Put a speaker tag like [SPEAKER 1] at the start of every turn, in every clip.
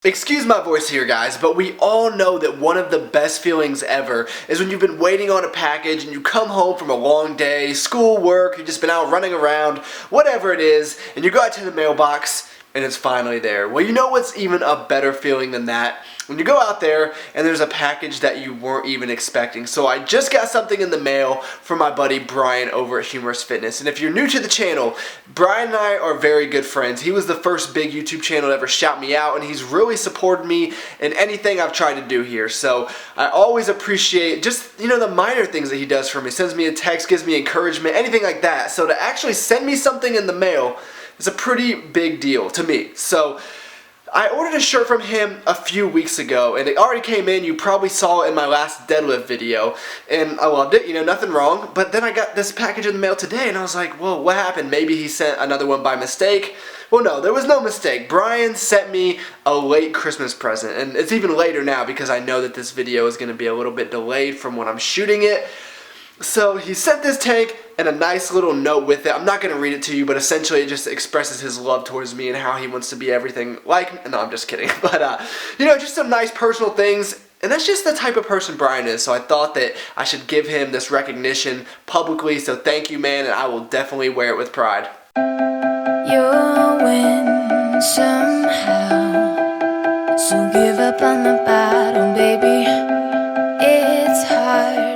[SPEAKER 1] Excuse my voice here, guys, but we all know that one of the best feelings ever is when you've been waiting on a package and you come home from a long day, school, work, you've just been out running around, whatever it is, and you go out to the mailbox and it's finally there. Well, you know what's even a better feeling than that? When you go out there and there's a package that you weren't even expecting. So I just got something in the mail from my buddy Brian over at Business&Fitness. And if you're new to the channel, Brian and I are very good friends. He was the first big YouTube channel to ever shout me out, and he's really supported me in anything I've tried to do here. So I always appreciate just, the minor things that he does for me. Sends me a text, gives me encouragement, anything like that. So to actually send me something in the mail is a pretty big deal to me. So I ordered a shirt from him a few weeks ago, and it already came in. You probably saw it in my last deadlift video, and I loved it, nothing wrong. But then I got this package in the mail today, and I was like, whoa, what happened? Maybe he sent another one by mistake. Well, no, there was no mistake. Brian sent me a late Christmas present, and it's even later now because I know that this video is going to be a little bit delayed from when I'm shooting it. So he sent this tank and a nice little note with it. I'm not going to read it to you, but essentially it just expresses his love towards me and how he wants to be everything like me. No, I'm just kidding. But, just some nice personal things. And that's just the type of person Brian is. So I thought that I should give him this recognition publicly. So thank you, man, and I will definitely wear it with pride.
[SPEAKER 2] You'll win somehow, so give up on the battle, baby. It's hard.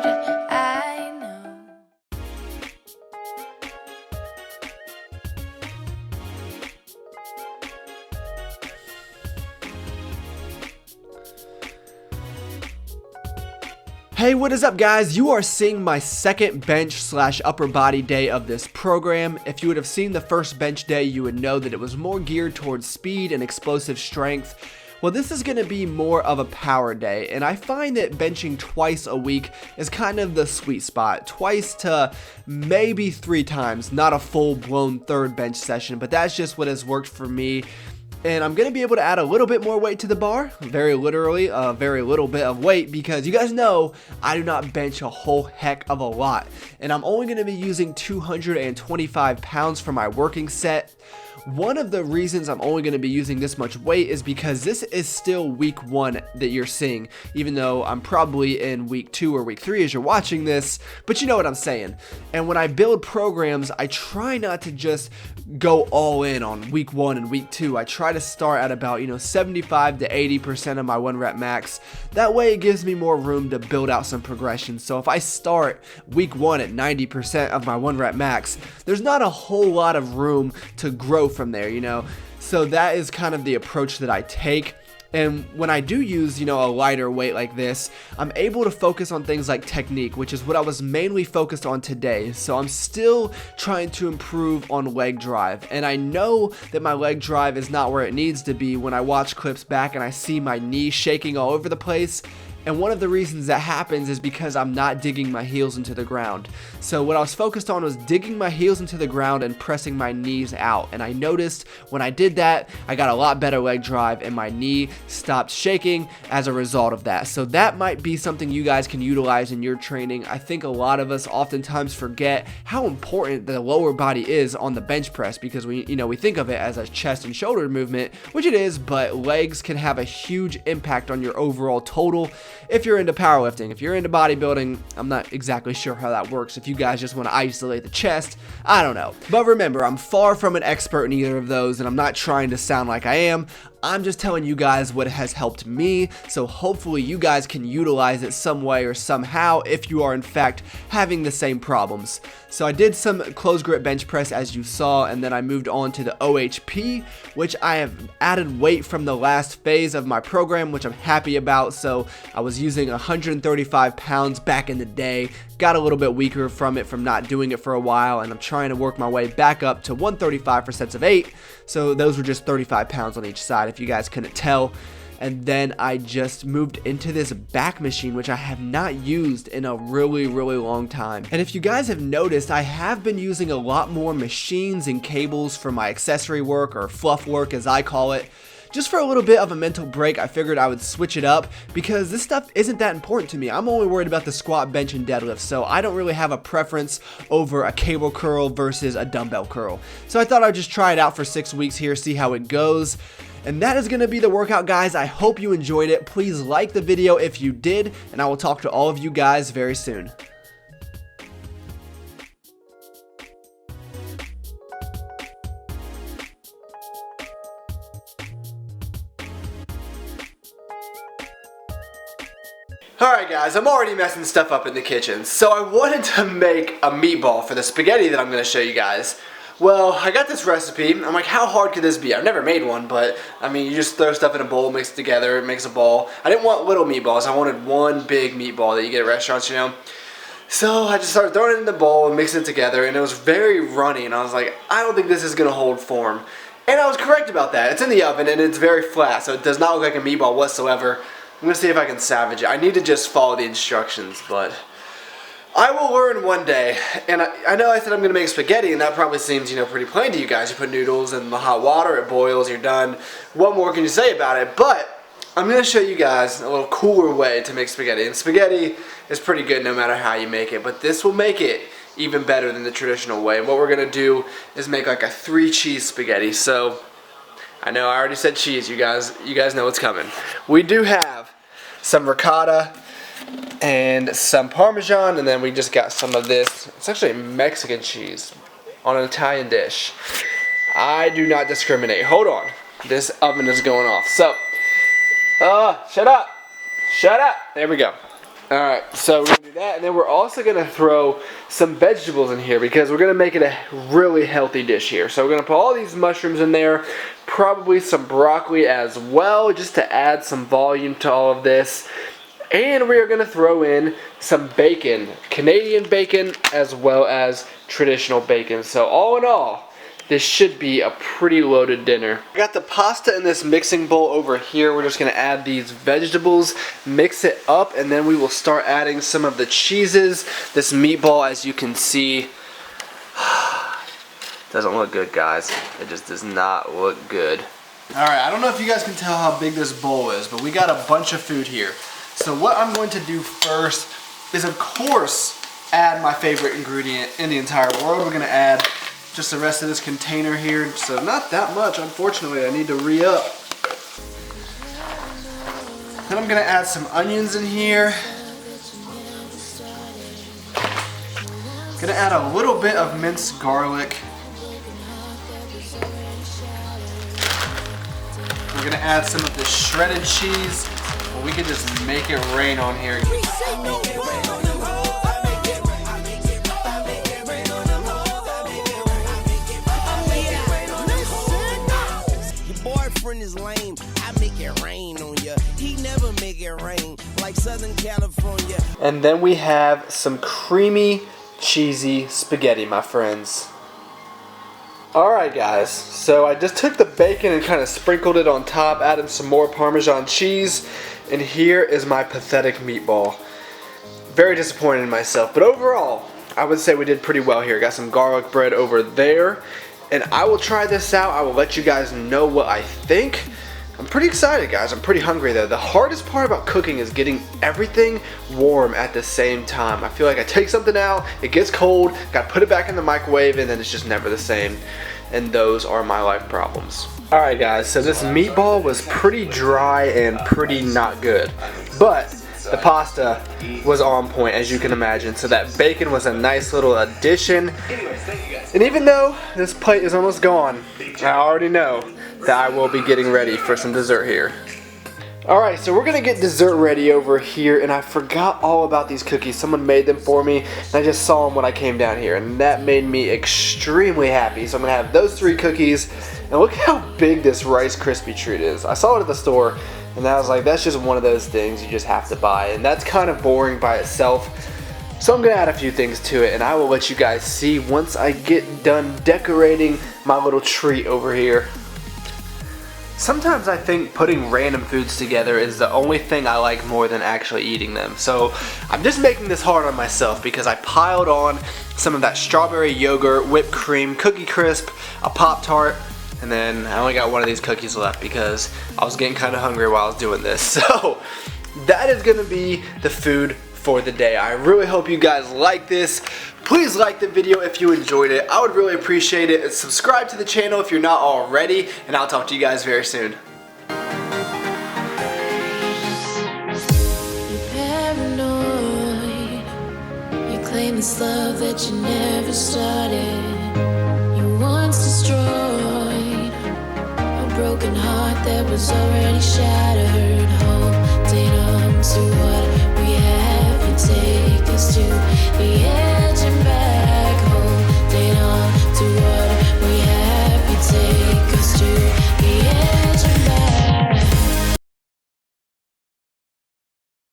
[SPEAKER 1] Hey, what is up, guys? You are seeing my second bench / upper body day of this program. If you would have seen the first bench day, you would know that it was more geared towards speed and explosive strength. Well, this is going to be more of a power day, and I find that benching twice a week is kind of the sweet spot. Twice to maybe 3 times, not a full-blown third bench session, but that's just what has worked for me. And I'm going to be able to add a little bit more weight to the bar, very literally, a very little bit of weight, because you guys know I do not bench a whole heck of a lot. And I'm only going to be using 225 pounds for my working set. One of the reasons I'm only going to be using this much weight is because this is still week 1 that you're seeing, even though I'm probably in week 2 or week 3 as you're watching this, but you know what I'm saying. And when I build programs, I try not to just go all in on week 1 and week 2. I try to start at about 75 to 80% of my 1 rep max. That way it gives me more room to build out some progression. So if I start week 1 at 90% of my 1 rep max, there's not a whole lot of room to grow from there, so that is kind of the approach that I take. And when I do use, a lighter weight like this, I'm able to focus on things like technique, which is what I was mainly focused on today. So I'm still trying to improve on leg drive. And I know that my leg drive is not where it needs to be when I watch clips back and I see my knee shaking all over the place. And one of the reasons that happens is because I'm not digging my heels into the ground. So what I was focused on was digging my heels into the ground and pressing my knees out. And I noticed when I did that, I got a lot better leg drive and my knee stopped shaking as a result of that. So that might be something you guys can utilize in your training. I think a lot of us oftentimes forget how important the lower body is on the bench press, because we think of it as a chest and shoulder movement, which it is, but legs can have a huge impact on your overall total. If you're into powerlifting, if you're into bodybuilding, I'm not exactly sure how that works. If you guys just want to isolate the chest, I don't know. But remember, I'm far from an expert in either of those, and I'm not trying to sound like I am. I'm just telling you guys what has helped me, so hopefully you guys can utilize it some way or somehow if you are in fact having the same problems. So I did some close grip bench press as you saw, and then I moved on to the OHP, which I have added weight from the last phase of my program, which I'm happy about. So I was using 135 pounds back in the day, got a little bit weaker from it from not doing it for a while, and I'm trying to work my way back up to 135 for sets of 8. So those were just 35 pounds on each side, if you guys couldn't tell. And then I just moved into this back machine, which I have not used in a really long time. And if you guys have noticed, I have been using a lot more machines and cables for my accessory work, or fluff work as I call it. Just for a little bit of a mental break, I figured I would switch it up because this stuff isn't that important to me. I'm only worried about the squat, bench, and deadlift, so I don't really have a preference over a cable curl versus a dumbbell curl. So I thought I'd just try it out for 6 weeks here, see how it goes. And that is going to be the workout, guys. I hope you enjoyed it. Please like the video if you did, and I will talk to all of you guys very soon. Alright guys, I'm already messing stuff up in the kitchen, so I wanted to make a meatball for the spaghetti that I'm going to show you guys. Well, I got this recipe. I'm like, how hard could this be? I've never made one, but I mean, you just throw stuff in a bowl, mix it together, it makes a ball. I didn't want little meatballs, I wanted one big meatball that you get at restaurants, you know. So I just started throwing it in the bowl and mixing it together, and it was very runny, and I was like, I don't think this is going to hold form. And I was correct about that. It's in the oven, and it's very flat, so it does not look like a meatball whatsoever. I'm going to see if I can salvage it. I need to just follow the instructions, but I will learn one day. And I know I said I'm going to make spaghetti, and that probably seems, you know, pretty plain to you guys. You put noodles in the hot water, it boils, you're done. What more can you say about it? But I'm going to show you guys a little cooler way to make spaghetti. And spaghetti is pretty good no matter how you make it, but this will make it even better than the traditional way. And what we're going to do is make like a 3-cheese spaghetti. So I know I already said cheese, you guys know what's coming. We do have some ricotta and some Parmesan, and then we just got some of this. It's actually Mexican cheese on an Italian dish. I do not discriminate. Hold on. This oven is going off. So, shut up. Shut up. There we go. Alright, so we're going to do that, and then we're also going to throw some vegetables in here because we're going to make it a really healthy dish here. So we're going to put all these mushrooms in there, probably some broccoli as well, just to add some volume to all of this. And we are going to throw in some bacon, Canadian bacon as well as traditional bacon. So all in all, this should be a pretty loaded dinner. I got the pasta in this mixing bowl over here. We're just going to add these vegetables, mix it up, and then we will start adding some of the cheeses. This meatball, as you can see, doesn't look good, guys. It just does not look good. Alright, I don't know if you guys can tell how big this bowl is, but we got a bunch of food here. So what I'm going to do first is, of course, add my favorite ingredient in the entire world. We're going to add just the rest of this container here. So not that much, unfortunately. I need to re-up. Then I'm going to add some onions in here. I'm going to add a little bit of minced garlic. We're going to add some of this shredded cheese. We could just make it rain on here.
[SPEAKER 3] Is lame. I make it rain on you. He never make it rain like Southern California.
[SPEAKER 1] And then we have some creamy, cheesy spaghetti, my friends. Alright guys, so I just took the bacon and kind of sprinkled it on top, added some more Parmesan cheese, and here is my pathetic meatball. Very disappointed in myself, but overall, I would say we did pretty well here. Got some garlic bread over there. And I will try this out. I will let you guys know what I think. I'm pretty excited, guys. I'm pretty hungry though. The hardest part about cooking is getting everything warm at the same time. I feel like I take something out, it gets cold, gotta put it back in the microwave, and then it's just never the same. And those are my life problems. Alright guys, so this meatball was pretty dry and pretty not good. But the pasta was on point, as you can imagine. So that bacon was a nice little addition. And even though this plate is almost gone, I already know that I will be getting ready for some dessert here. Alright, so we're going to get dessert ready over here, and I forgot all about these cookies. Someone made them for me, and I just saw them when I came down here, and that made me extremely happy. So I'm going to have those 3 cookies, and look how big this Rice Krispie treat is. I saw it at the store, and I was like, that's just one of those things you just have to buy, and that's kind of boring by itself. So I'm going to add a few things to it, and I will let you guys see once I get done decorating my little treat over here. Sometimes I think putting random foods together is the only thing I like more than actually eating them. So I'm just making this hard on myself because I piled on some of that strawberry yogurt, whipped cream, Cookie Crisp, a Pop-Tart, and then I only got one of these cookies left because I was getting kind of hungry while I was doing this. So that is going to be the food for the day. I really hope you guys like this. Please like the video if you enjoyed it. I would really appreciate it. Subscribe to the channel if you're not already, and I'll talk to you guys very soon.
[SPEAKER 2] this love that you never started. You once destroyed a broken heart that was already shattered.